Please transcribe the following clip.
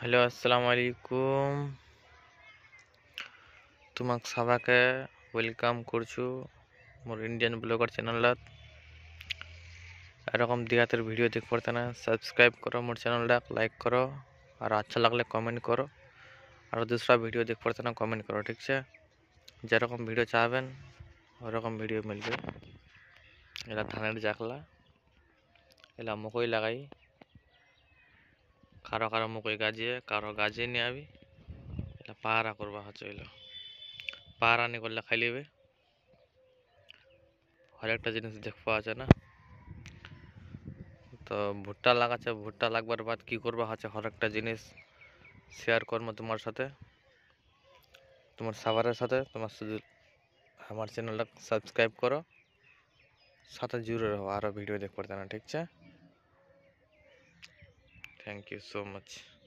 Hello, আসসালামু আলাইকুম। তোমাক সবাকে ওয়েলকাম করছু মোর ইন্ডিয়ান ব্লগার চ্যানেলত। এরকম দিহাতের ভিডিও দেখ পড়তে না সাবস্ক্রাইব করো মোর চ্যানেলটা, লাইক করো আর আচ্ছা লাগলে কমেন্ট করো। আর दूसरा ভিডিও দেখ পড়তে না কমেন্ট করো, ঠিক আছে? যেরকম ভিডিও চাইবেন ওরকম ভিডিও মিলবে। এলা ধানের জাকলা, এলা মকই লাগাই, কারো কারো মকই গাজিয়ে কারো গাজিয়ে নিয়ে আবি। এলা পাহারা করবা হচ্ছে, এলো পাহারা নি করলে খাই লিবে। হরেকটা জিনিস দেখ পাওয়া যায় না। তো ভুট্টা লাগাচ্ছে, ভুট্টা লাগবার বাদ কি করবা হচ্ছে হরেকটা জিনিস শেয়ার করবো তোমার সাথে, তোমার সবার সাথে। তোমার শুধু আমার চ্যানেলটা সাবস্ক্রাইব করো, সাথে জুড়ে রহো, আরো ভিডিও দেখ পড়তে না, ঠিক আছে? Thank you so much.